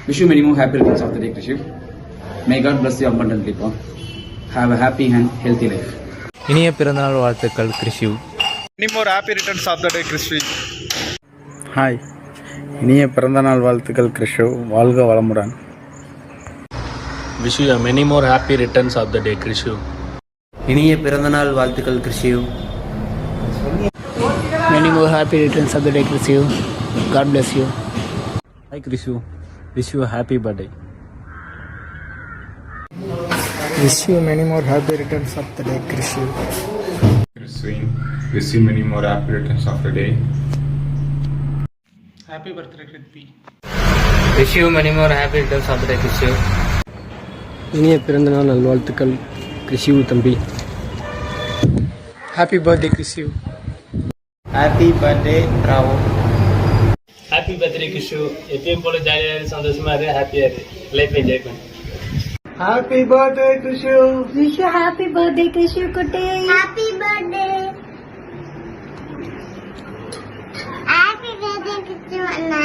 Wish you many more happy returns of the day, Krishu. May God bless you abundantly, Pa. Have a happy and healthy life. இனிய பிறந்தநாள் வாழ்த்துக்கள் Krishu. Many more happy returns of the day, Krishu. Hi, இனிய பிறந்தநாள் வாழ்த்துக்கள் கிறிஷு. வாழ்க வளமுடன். Wish you many more happy returns of the day, Krishu. இனிய பிறந்தநாள் வாழ்த்துக்கள் Krishu. Many more happy returns of the day, Krishu. God bless you. Hi Krishu. Wish you a happy birthday. Wish you many more happy returns of the day, Krishu. Wish you many more happy returns of the day. Happy birthday, Krithi. Wish you many more happy returns of the day, Krishu. இனிய பிறந்தநாள் நல்வாழ்த்துக்கள் கிறிஷு தம்பி. Happy birthday, Krishu. Happy birthday, Bravo. Happy birthday, Krishu. எப்பயும் போல ஜாலியா இரு, சந்தோஷமா இரு, ஹாப்பியா இரு, லைஃப் என்ஜாய் பண்ணு. Happy birthday, Krishu. Wish you happy birthday, Krishu Kutti. Happy birthday. Happy birthday, Krishu Anna.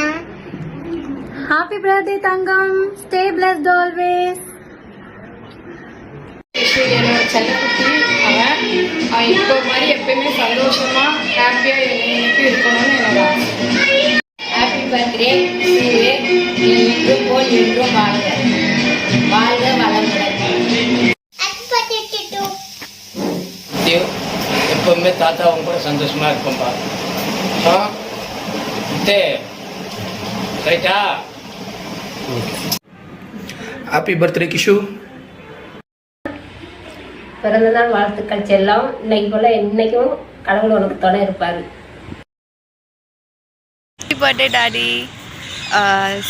Happy birthday, Tangam. Stay blessed always. Krishu என்னோட செல்லக்குட்டி. அவன் இப்போ மாதிரி எப்பயுமே சந்தோஷமா ஹாப்பியா எனக்கு இருக்கணும்னு என்னோட ஆசை. ஹாப்பி பர்த்டே கிறிஷுவே, நீ இன்றும் போல் என்றும் வாழ்க, வாழ்க வளமுடன். எப்பவுமே தாத்தா அவங்க கூட சந்தோஷமா இருப்போம்ப்பா. ரைட்டா? Happy birthday, Krishu. பிறந்தநாள் வாழ்த்துக்கள் செல்லம். இன்னைக்கு போல இன்னைக்கும் கடவுள் உனக்கு துணை இருப்பாரு. Happy birthday, Daddy.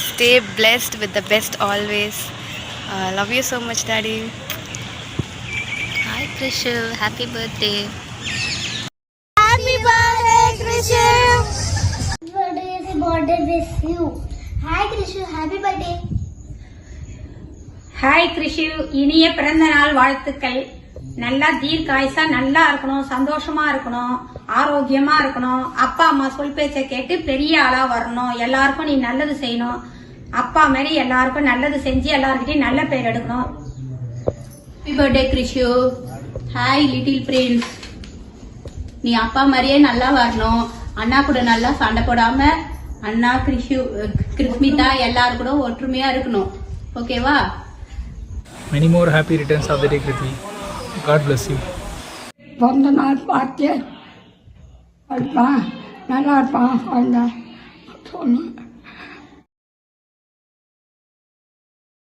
Stay blessed with the best always. Love you so much, Daddy. Hi, Krishu. Happy birthday. Happy birthday, Krishu. Birthday is a birthday with you. Hi, Krishu. Happy birthday. Hi Krishu, இனிய பிறந்த நாள் வாழ்த்துக்கள். நல்லா தீர்க்காயுசா நல்லா இருக்கணும், சந்தோஷமா இருக்கணும், ஆரோக்கியமா இருக்கணும். அப்பா அம்மா சொல் பேச்சை கேட்டு பெரிய ஆளா வரணும். எல்லாருக்கும் நீ நல்லது செய்யணும். அப்பா மாதிரி எல்லாருக்கும் நல்லது செஞ்சு எல்லாருக்கிட்டையும் நல்ல பேர் எடுக்கணும். Happy birthday Krishu. Hi little Prince. நீ அப்பா மாதிரியே நல்லா வரணும். அண்ணா கூட நல்லா சண்டை போடாம அண்ணா கிறிஷு கிருஷ்மிதா எல்லாரும் கூட ஒற்றுமையா இருக்கணும். ஓகேவா? Many more happy returns of the day, Krithi. God bless you. பிறந்த நாள் பார்த்து நல்லா இருப்பான். சொன்னேன்